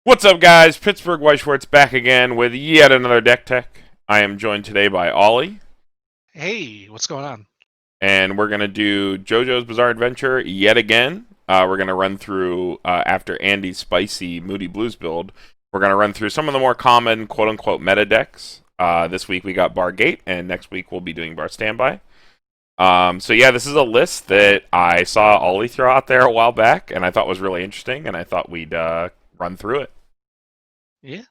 What's up, guys? Pittsburgh White Schwartz back again with yet another deck tech. I am joined today by Ollie, Hey, what's going on? and we're going to do Jojo's Bizarre Adventure yet again. We're going to run through, after Andy's spicy Moody Blues build, we're going to run through some of the more common quote unquote meta decks. This week we got Bar Gate, and next week we'll be doing Bar Standby. So yeah, this is a list that I saw Ollie throw out there a while back, and I thought was really interesting, and I thought we'd run through it. Yeah.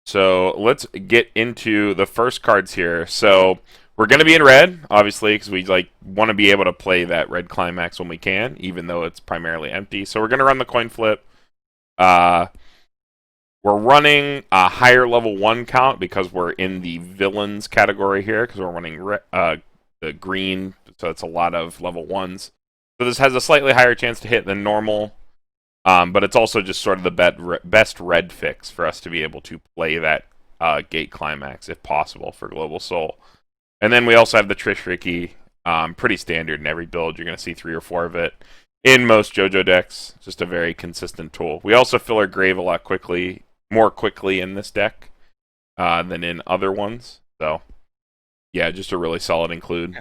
So let's get into the first cards here. So we're going to be in red, obviously, because we want to be able to play that red climax when we can, even though it's primarily empty. So we're going to run the coin flip. Uh, we're running a higher level 1 count because we're in the villains category here, because we're running the green, so it's a lot of level 1s. So this has a slightly higher chance to hit than normal. But it's also just sort of the best red fix for us to be able to play that gate climax, if possible, for Global Soul. And then we also have the Trish Ricky, pretty standard in every build. You're going to see 3 or 4 of it in most JoJo decks. Just a very consistent tool. We also fill our grave a lot more quickly in this deck than in other ones. So, yeah, just a really solid include.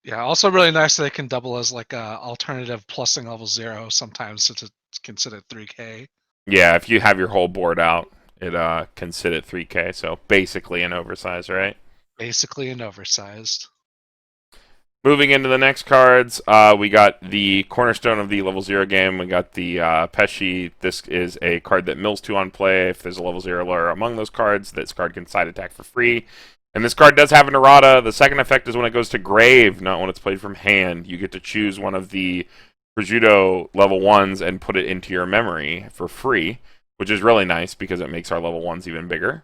Yeah, also really nice that it can double as like a alternative plusing level 0 sometimes since it's considered 3k. Yeah, if you have your whole board out, it can sit at 3k. So basically an oversize, right? Basically an oversized. Moving into the next cards, we got the cornerstone of the level 0 game. We got the Pesci. This is a card that mills 2 on play. If there's a level 0 lure among those cards, this card can side attack for free. And this card does have an errata. The second effect is when it goes to grave, not when it's played from hand. You get to choose one of the prosciutto level 1s and put it into your memory for free, which is really nice because it makes our level 1s even bigger.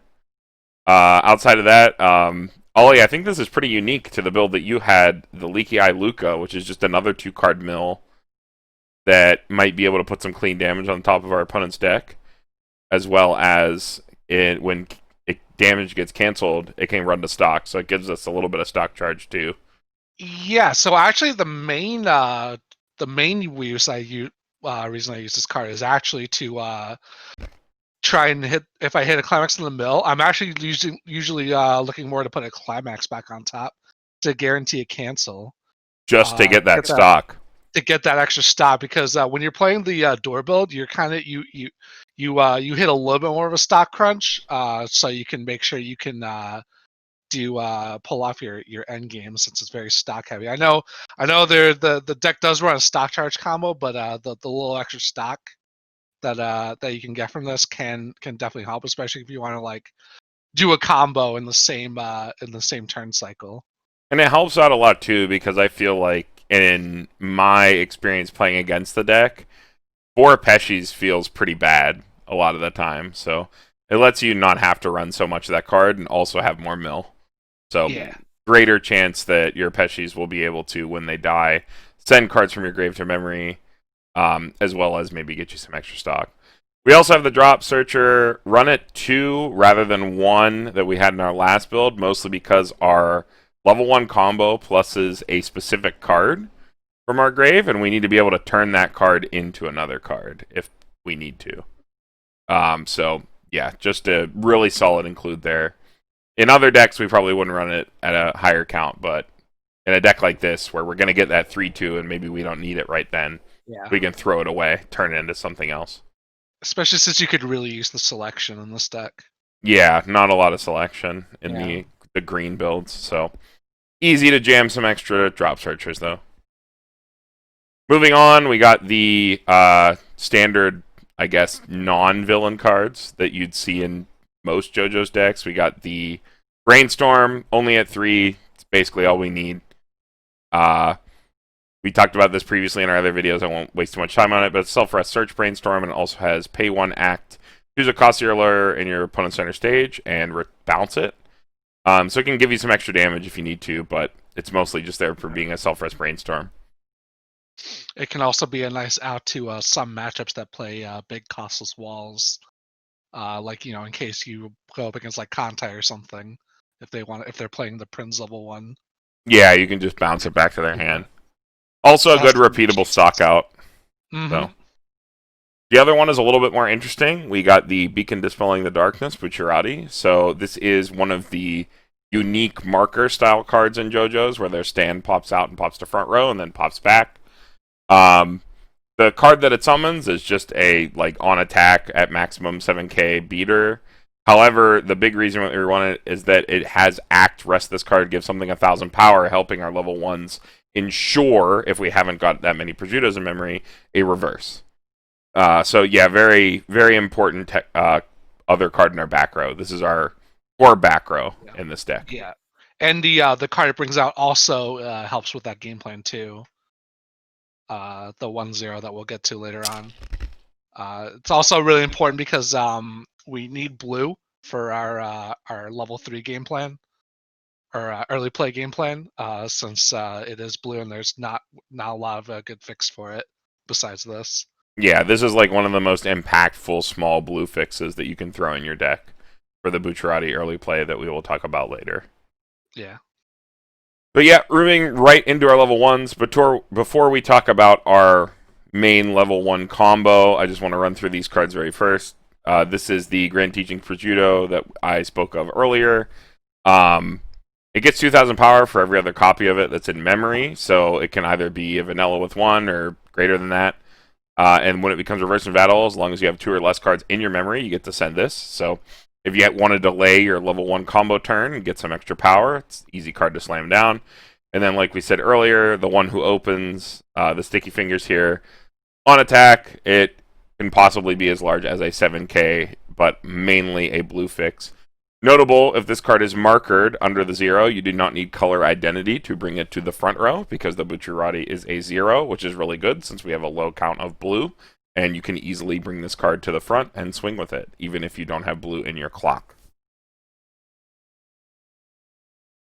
Outside of that, Ollie, I think this is pretty unique to the build that you had, the Leaky Eye Luca, which is just another 2-card mill that might be able to put some clean damage on top of our opponent's deck, as well as when damage gets canceled, it can run to stock, so it gives us a little bit of stock charge too. Yeah, so actually the main reason I use this card is actually to try and hit if I hit a climax in the mill. I'm actually usually looking more to put a climax back on top to guarantee a cancel. Just to get that stock. To get that extra stop because when you're playing the door build, you're kind of you hit a little bit more of a stock crunch, so you can make sure you can do pull off your end game since it's very stock heavy. I know the deck does run a stock charge combo, but the little extra stock that you can get from this can definitely help, especially if you want to like do a combo in the same turn cycle. And it helps out a lot too because I feel like in my experience playing against the deck, 4 Pesci's feels pretty bad a lot of the time. So it lets you not have to run so much of that card and also have more mill. So Yeah. greater chance that your Pesci's will be able to, when they die, send cards from your grave to memory, as well as maybe get you some extra stock. We also have the drop searcher. Run it 2 rather than 1 that we had in our last build, mostly because our level 1 combo pluses a specific card from our grave, and we need to be able to turn that card into another card if we need to. So yeah, just a really solid include there. In other decks, we probably wouldn't run it at a higher count, but in a deck like this, where we're going to get that 3-2 and maybe we don't need it right then, Yeah. we can throw it away, turn it into something else. Especially since you could really use the selection in this deck. Yeah, not a lot of selection in Yeah. the green builds, so easy to jam some extra drop searchers though. Moving on, we got the standard, I guess, non-villain cards that you'd see in most JoJo's decks. We got the Brainstorm, only at 3. It's basically all we need. We talked about this previously in our other videos. I won't waste too much time on it, but it's self-rest search Brainstorm, and it also has pay 1 act. Choose a cost your lure in your opponent's center stage and bounce it. So it can give you some extra damage if you need to, but it's mostly just there for being a self-rest Brainstorm. It can also be a nice out to some matchups that play big costless walls, like in case you go up against like Contai or something, if they're playing the Prince level 1. Yeah, you can just bounce it back to their hand. Also a good repeatable stock out. Mm-hmm. So The other one is a little bit more interesting. We got the Beacon Dispelling the Darkness, Bucciarati. So this is one of the unique marker style cards in JoJo's where their stand pops out and pops to front row and then pops back. Um, the card that it summons is just a like on attack at maximum 7k beater. However, the big reason we want it is that it has act. Rest this card gives something 1,000 power, helping our level ones ensure, if we haven't got that many prosciuttos in memory, a reverse. So yeah, very very important other card in our back row. This is our core back row Yeah. in this deck. Yeah, and the card it brings out also helps with that game plan too. The 1-0 that we'll get to later on. It's also really important because we need blue for our level 3 game plan or early play game plan. Since it is blue and there's not a lot of a good fix for it besides this. Yeah, this is like one of the most impactful small blue fixes that you can throw in your deck for the Bucciarati early play that we will talk about later. Yeah. But yeah, moving right into our level ones. Before we talk about our main level 1 combo, I just want to run through these cards very first. This is the Grand Teaching Prosciutto that I spoke of earlier. It gets 2,000 power for every other copy of it that's in memory, so it can either be a vanilla with 1 or greater than that. And when it becomes reverse in battle, as long as you have 2 or less cards in your memory, you get to send this. So if you want to delay your level 1 combo turn and get some extra power, it's an easy card to slam down. And then, like we said earlier, the one who opens the sticky fingers here, on attack, it can possibly be as large as a 7k, but mainly a blue fix. Notable, if this card is markered under the 0, you do not need color identity to bring it to the front row because the Bucciarati is a 0, which is really good since we have a low count of blue, and you can easily bring this card to the front and swing with it, even if you don't have blue in your clock.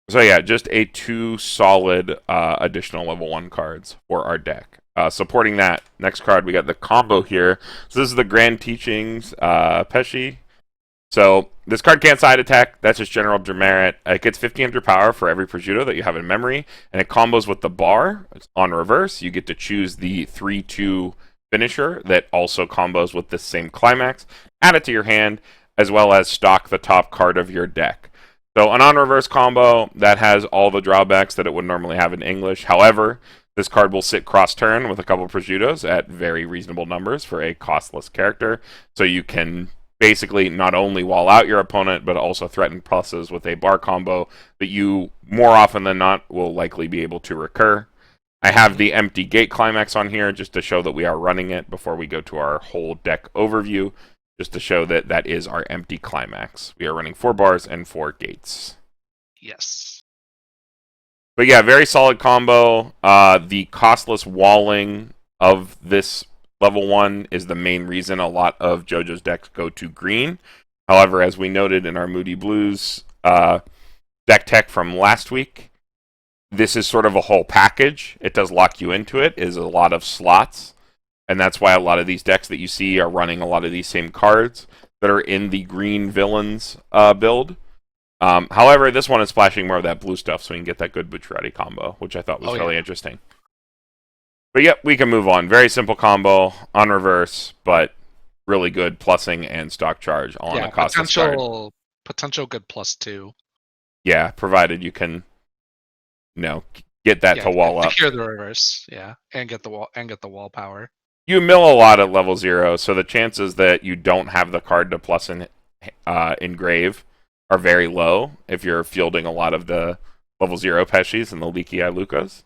So yeah, just a 2 solid additional level 1 cards for our deck. Supporting that, next card, we got the combo here. So this is the Grand Teachings Pesci. So this card can't side attack. That's just general demerit. It gets 1,500 power for every prosciutto that you have in memory, and it combos with the bar. It's on reverse. You get to choose the 3-2 finisher that also combos with this same climax. Add it to your hand, as well as stock the top card of your deck. So an on reverse combo that has all the drawbacks that it would normally have in English. However, this card will sit cross turn with a couple prosciuttos at very reasonable numbers for a costless character. So you can basically not only wall out your opponent, but also threaten pluses with a bar combo that you, more often than not, will likely be able to recur. I have the empty gate climax on here just to show that we are running it before we go to our whole deck overview, just to show that that is our empty climax. We are running 4 bars and 4 gates. Yes. But yeah, very solid combo. The costless walling of this level 1 is the main reason a lot of JoJo's decks go to green. However, as we noted in our Moody Blues deck tech from last week, this is sort of a whole package. It does lock you into it. It is a lot of slots. And that's why a lot of these decks that you see are running a lot of these same cards that are in the green villains build. However, this one is splashing more of that blue stuff, so we can get that good Bucciarati combo, which I thought was really interesting. But yep, we can move on. Very simple combo, on reverse, but really good plussing and stock charge on a costless card. Potential good +2. Yeah, provided you can, get that to wall up. Secure the reverse, and get the wall power. You mill a lot at level 0, so the chances that you don't have the card to plus and engrave are very low if you're fielding a lot of the level 0 Pescis and the leaky eye Lucas.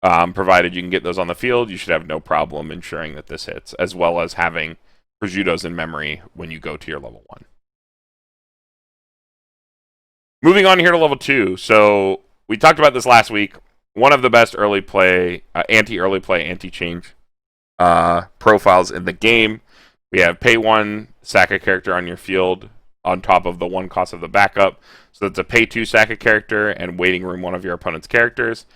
Provided you can get those on the field, you should have no problem ensuring that this hits, as well as having prosciuttos in memory when you go to your level 1. Moving on here to level 2. So we talked about this last week. One of the best early play, anti-early play, anti-change profiles in the game. We have pay 1, sack a character on your field on top of the 1 cost of the backup. So it's a pay 2 sack a character and waiting room one of your opponent's characters.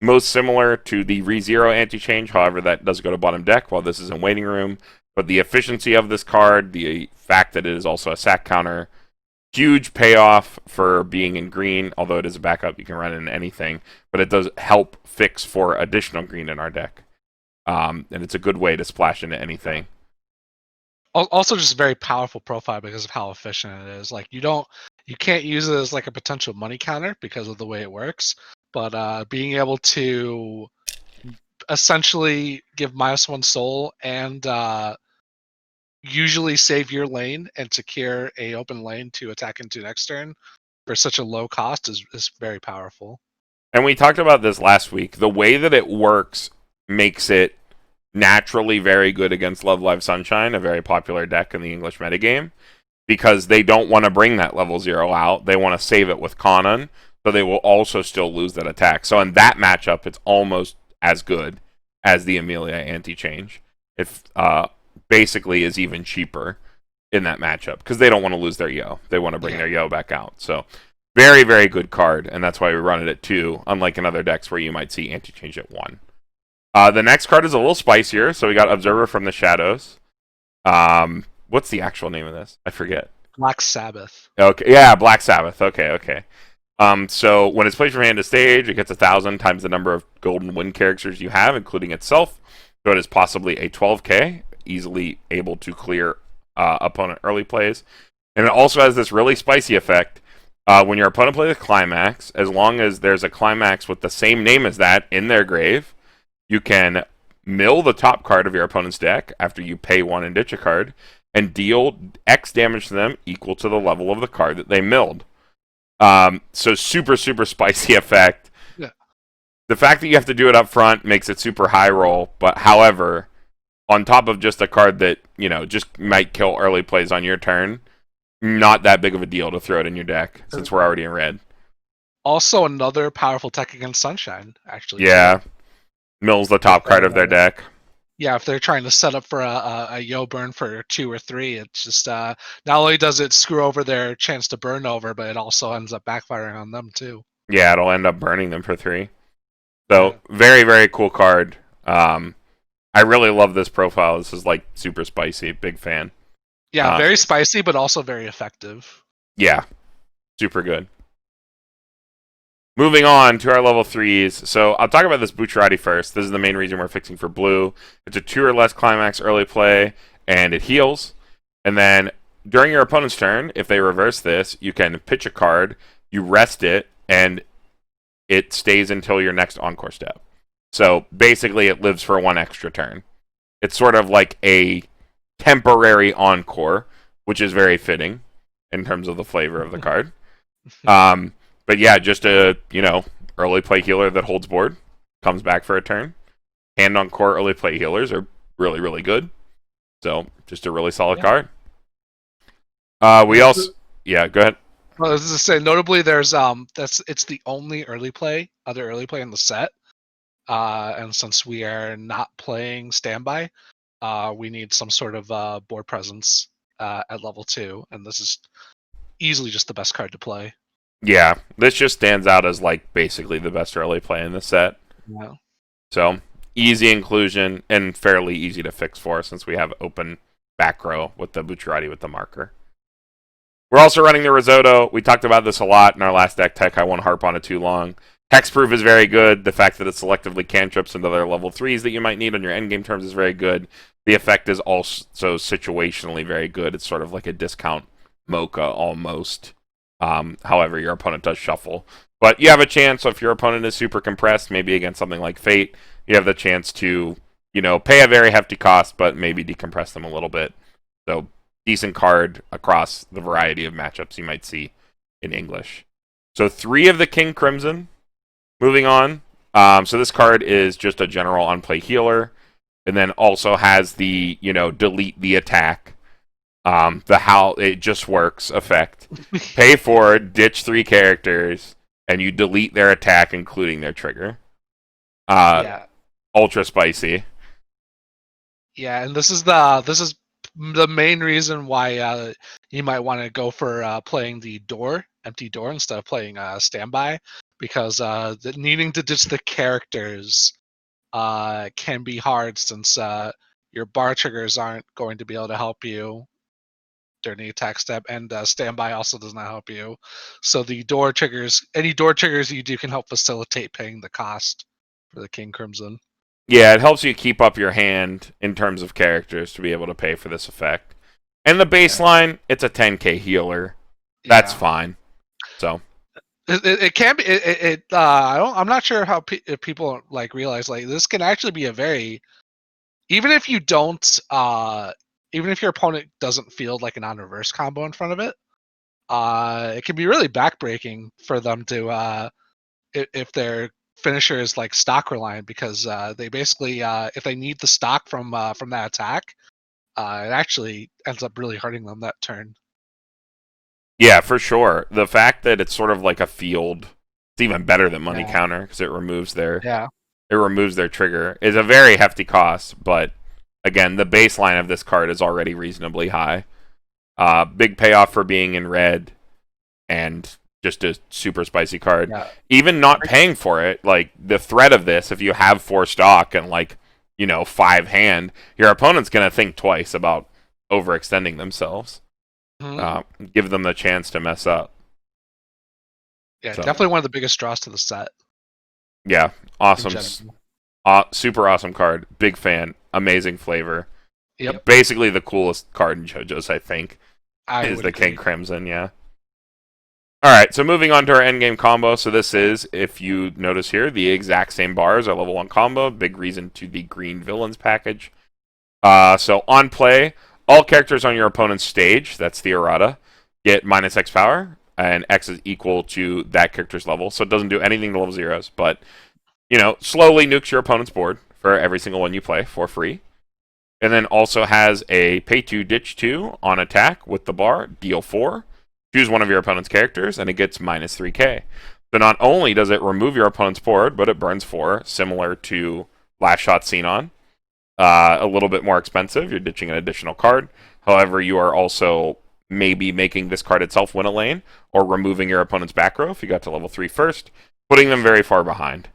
Most similar to the ReZero anti-change, however, that does go to bottom deck while this is in waiting room. But the efficiency of this card, the fact that it is also a sack counter, huge payoff for being in green. Although it is a backup, you can run it in anything. But it does help fix for additional green in our deck. And it's a good way to splash into anything. Also, just a very powerful profile because of how efficient it is. Like you can't use it as like a potential money counter because of the way it works. But being able to essentially give -1 soul and usually save your lane and secure a open lane to attack into next turn for such a low cost is very powerful. And we talked about this last week. The way that it works makes it naturally very good against Love Live Sunshine, a very popular deck in the English metagame, because they don't want to bring that level 0 out. They want to save it with Conan, so they will also still lose that attack. So in that matchup, it's almost as good as the Amelia anti-change. If basically is even cheaper in that matchup because they don't want to lose their Yo. They want to bring their Yo back out. So very, very good card, and that's why we run it at 2, unlike in other decks where you might see anti-change at 1. The next card is a little spicier, so we got Observer from the Shadows. What's the actual name of this? I forget. Black Sabbath. Okay, yeah, Black Sabbath. Okay. So when it's placed from hand to stage, it gets 1,000 times the number of golden wind characters you have, including itself. So it is possibly a 12k, easily able to clear opponent early plays. And it also has this really spicy effect. When your opponent plays a climax, as long as there's a climax with the same name as that in their grave, you can mill the top card of your opponent's deck after you pay 1 and ditch a card, and deal X damage to them equal to the level of the card that they milled. So super, super spicy effect. Yeah. The fact that you have to do it up front makes it super high roll, but however, on top of just a card that, just might kill early plays on your turn, not that big of a deal to throw it in your deck since we're already in red. Also, another powerful tech against Sunshine, actually. Yeah. Too. Mills the top card of their deck. Yeah, if they're trying to set up for a Yo burn for 2 or 3, it's just not only does it screw over their chance to burn over, but it also ends up backfiring on them too. Yeah, it'll end up burning them for 3. So very, very cool card. I really love this profile. This is like super spicy. Big fan. Yeah, very spicy, but also very effective. Yeah, super good. Moving on to our level 3s. So I'll talk about this Bucciarati first. This is the main reason we're fixing for blue. It's a 2 or less climax early play, and it heals. And then during your opponent's turn, if they reverse this, you can pitch a card, you rest it, and it stays until your next encore step. So basically it lives for 1 extra turn. It's sort of like a temporary encore, which is very fitting in terms of the flavor of the card. But yeah, just a, early play healer that holds board, comes back for a turn. Hand on core early play healers are really, really good. So just a really solid card. We also, go ahead. Well, I was just saying, notably, there's it's the only other early play in the set. And since we are not playing standby, we need some sort of board presence at level 2, and this is easily just the best card to play. Yeah, this just stands out as like basically the best early play in the set. Yeah. So easy inclusion and fairly easy to fix for since we have open back row with the Bucciarati with the marker. We're also running the Risotto. We talked about this a lot in our last deck tech. I won't harp on it too long. Hexproof is very good. The fact that it selectively cantrips into other level 3s that you might need on your endgame terms is very good. The effect is also situationally very good. It's sort of like a discount Mocha almost. However, your opponent does shuffle. But you have a chance, if your opponent is super compressed, maybe against something like Fate, you have the chance to, pay a very hefty cost, but maybe decompress them a little bit. So, decent card across the variety of matchups you might see in English. So, 3 of the King Crimson. Moving on. So, this card is just a general on-play healer, and then also has the, delete the attack. The how it just works effect. Pay 4, ditch 3 characters, and you delete their attack, including their trigger. Ultra spicy. Yeah, and this is the main reason why you might want to go for playing the empty door instead of playing standby, because needing to ditch the characters can be hard since your bar triggers aren't going to be able to help you during the attack step, and standby also does not help you. So the door triggers, any door triggers you do, can help facilitate paying the cost for the King Crimson. Yeah, it helps you keep up your hand in terms of characters to be able to pay for this effect. And the Yeah. baseline, it's a 10k healer. That's Yeah. fine. So It can be. I'm not sure how if people like realize like this can actually be a very even if you don't even if your opponent doesn't field like a non-reverse combo in front of it, it can be really backbreaking for them to if their finisher is like stock reliant because they basically if they need the stock from that attack, it actually ends up really hurting them that turn. yeah, for sure. The fact that it's sort of like a field, it's even better than money Yeah. counter because Yeah. it removes their trigger. Is a very hefty cost, but again, the baseline of this card is already reasonably high. Big payoff for being in red and just a super spicy card. Yeah. Even not paying for it, like the threat of this, if you have 4 stock and like, 5 hand, your opponent's gonna think twice about overextending themselves. Mhm. Give them the chance to mess up. Yeah, So definitely one of the biggest draws to the set yeah, in awesome, general. super awesome card. Big fan, amazing flavor. Yep, Basically the coolest card in JoJo's, I think, I is would the King agree. Crimson. Yeah. All right, so moving on to our endgame combo. So this is, if you notice here, the exact same bars, our level 1 combo. Big reason to the green villains package. So on play, all characters on your opponent's stage, that's the errata, get minus X power, and X is equal to that character's level. So it doesn't do anything to level zeros, but, slowly nukes your opponent's board for every single one you play for free. And then also has a pay 2, ditch 2 on attack with the bar, deal 4. Choose one of your opponent's characters, and it gets minus 3k. So not only does it remove your opponent's board, but it burns 4, similar to Last Shot Xenon. A little bit more expensive. You're ditching an additional card. However, you are also maybe making this card itself win a lane, or removing your opponent's back row if you got to level 3 first, putting them very far behind.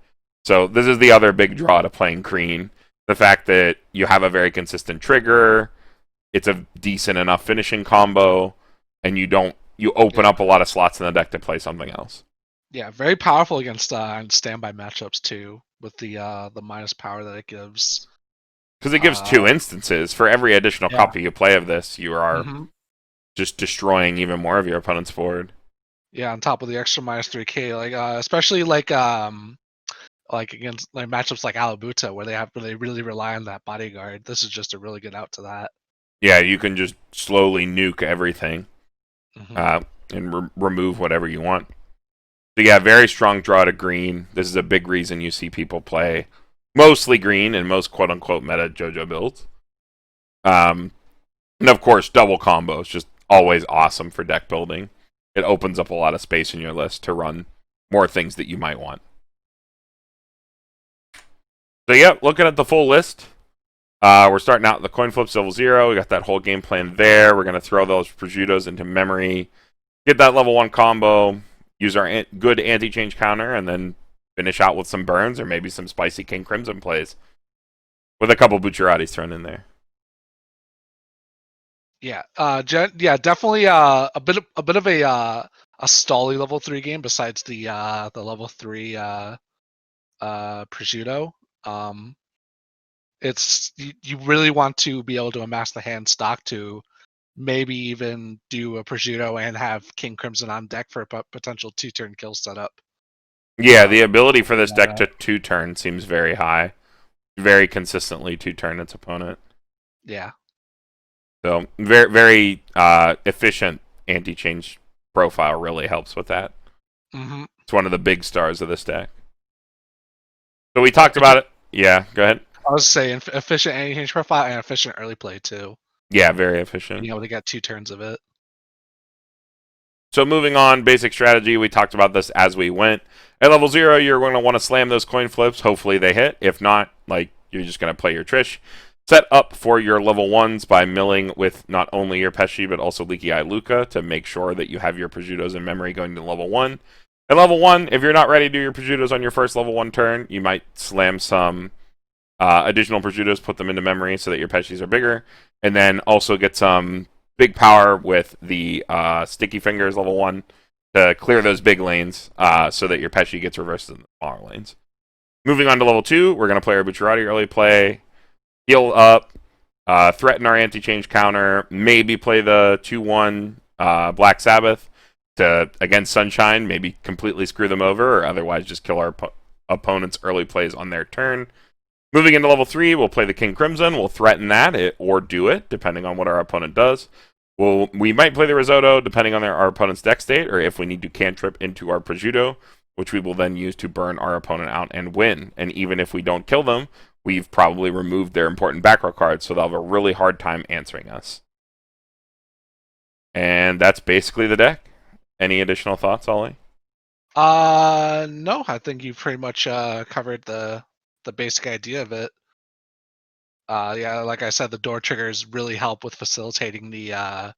So this is the other big draw to playing green. The fact that you have a very consistent trigger, it's a decent enough finishing combo, and you open Yeah, up a lot of slots in the deck to play something else. yeah, very powerful against standby matchups too, with the minus power that it gives. Because it gives 2 Uh, instances. For every additional yeah. copy you play of this, you are hmm just destroying even more of your opponent's board. Yeah, on top of the extra minus 3k, like especially like against like matchups like Alabuta where they really rely on that bodyguard. This is just a really good out to that. Yeah, you can just slowly nuke everything hmm uh, and remove whatever you want. So yeah, very strong draw to green. This is a big reason you see people play mostly green in most quote-unquote meta JoJo builds. And of course, double combos, just always awesome for deck building. It opens up a lot of space in your list to run more things that you might want. So yeah, looking at the full list, we're starting out the coin flips level 0. We got that whole game plan there. We're going to throw those prosciuttos into memory, get that level 1 combo, use our good anti-change counter, and then finish out with some burns or maybe some spicy King Crimson plays with a couple Bucciaratis thrown in there. Yeah, yeah, definitely a bit of a stally level 3 game besides the level 3 prosciutto. Um, it's you really want to be able to amass the hand stock to maybe even do a prosciutto and have King Crimson on deck for a potential 2-turn kill setup. Yeah, the ability for this deck Yeah. to 2-turn seems very high. Very consistently 2-turn its opponent. Yeah. So very very efficient anti-change profile really helps with that. hmm It's one of the big stars of this deck. So we Yeah. talked about it. Yeah, go ahead. I was saying efficient anti-change profile and efficient early play too. Yeah, very efficient. Being able to get 2 turns of it. So moving on, basic strategy. We talked about this as we went. At level 0, you're going to want to slam those coin flips. Hopefully they hit. If not, like you're just going to play your Trish. Set up for your level 1s by milling with not only your Pesci, but also Leaky Eye Luca to make sure that you have your prosciuttos in memory going to level 1. At level 1, if you're not ready to do your prosciuttos on your first level 1 turn, you might slam some additional prosciuttos, put them into memory so that your Pescis are bigger. And then also get some big power with the Sticky Fingers level 1 to clear those big lanes so that your Pesci gets reversed in the smaller lanes. Moving on to level 2, we're going to play our Bucciarati early play, heal up, threaten our anti-change counter, maybe play the 2/1 Black Sabbath to against Sunshine, maybe completely screw them over, or otherwise just kill our opponent's early plays on their turn. Moving into level 3, we'll play the King Crimson. We'll threaten that or do it, depending on what our opponent does. We might play the Risotto, depending on our opponent's deck state, or if we need to cantrip into our Prosciutto, which we will then use to burn our opponent out and win. And even if we don't kill them, we've probably removed their important back row cards, so they'll have a really hard time answering us. And that's basically the deck. Any additional thoughts, Ollie? No, I think you pretty much covered the basic idea of it. Yeah, like I said, the door triggers really help with facilitating the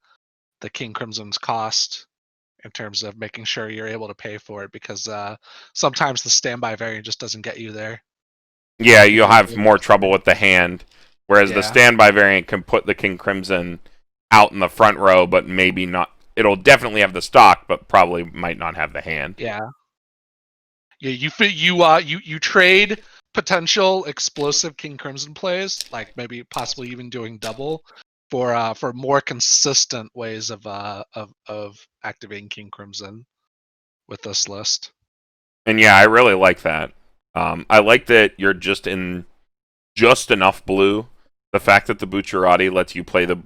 King Crimson's cost in terms of making sure you're able to pay for it, because sometimes the standby variant just doesn't get you there. Yeah, you'll have more trouble with the hand, whereas the Yeah. standby variant can put the King Crimson out in the front row, but maybe not. It'll definitely have the stock, but probably might not have the hand. Yeah. Yeah, you trade potential explosive King Crimson plays, like maybe possibly even doing double, for more consistent ways of activating King Crimson with this list. And yeah, I really like that. I like that you're just in just enough blue. The fact that the Bucciarati lets you play the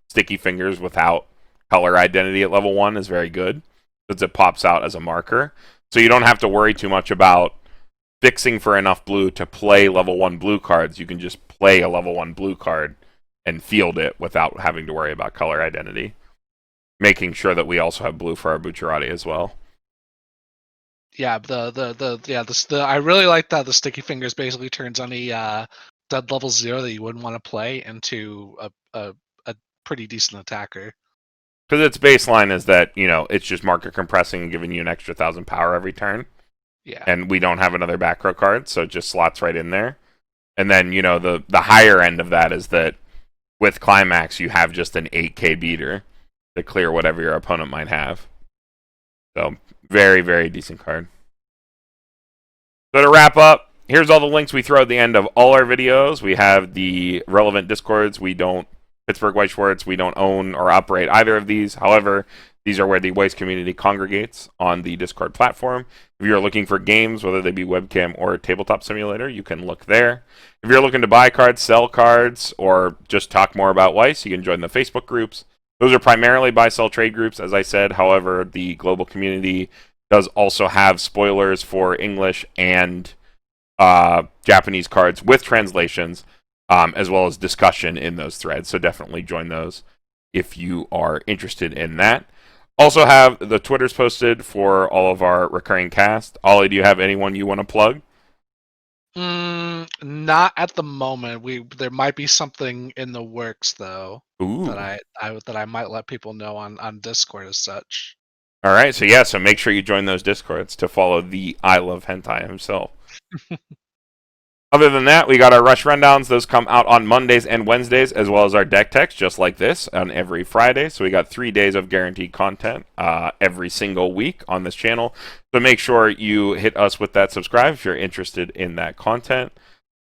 sticky fingers without color identity at level 1 is very good, since it pops out as a marker. So you don't have to worry too much about fixing for enough blue to play level 1 blue cards. You can just play a level 1 blue card and field it without having to worry about color identity. Making sure that we also have blue for our Bucciarati as well. Yeah, I really like that the sticky fingers basically turns any dead level 0 that you wouldn't want to play into a pretty decent attacker. Because its baseline is that, it's just marker compressing and giving you an extra 1,000 power every turn. Yeah. And we don't have another back row card, so it just slots right in there. And then, the higher end of that is that with Climax, you have just an 8k beater to clear whatever your opponent might have. So, very, very decent card. So to wrap up, here's all the links we throw at the end of all our videos. We have the relevant Discords. Pittsburgh Weiss Schwartz, we don't own or operate either of these. However, these are where the Weiss community congregates on the Discord platform. If you're looking for games, whether they be webcam or tabletop simulator, you can look there. If you're looking to buy cards, sell cards, or just talk more about Weiss, you can join the Facebook groups. Those are primarily buy-sell trade groups, as I said. However, the global community does also have spoilers for English and Japanese cards with translations, as well as discussion in those threads. So definitely join those if you are interested in that. Also have the Twitters posted for all of our recurring cast. Ollie, do you have anyone you want to plug? Not at the moment. There might be something in the works though. Ooh. That I might let people know on Discord as such. All right, so make sure you join those Discords to follow the I Love Hentai himself. Other than that, we got our Rush Rundowns. Those come out on Mondays and Wednesdays, as well as our deck techs, just like this, on every Friday. So we got 3 days of guaranteed content every single week on this channel. So make sure you hit us with that subscribe if you're interested in that content.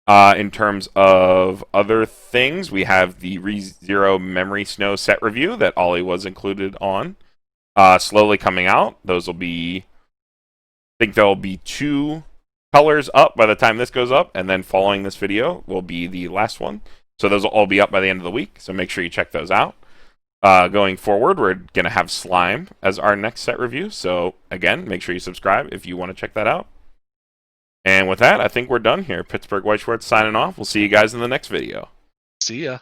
In terms of other things, we have the ReZero Memory Snow set review that Ollie was included on. Slowly coming out. I think there'll be 2 colors up by the time this goes up, and then following this video will be the last one. So those will all be up by the end of the week, so make sure you check those out. Going forward, we're going to have Slime as our next set review, so again, make sure you subscribe if you want to check that out. And with that, I think we're done here. Pittsburgh Weiss Schwartz signing off. We'll see you guys in the next video. See ya.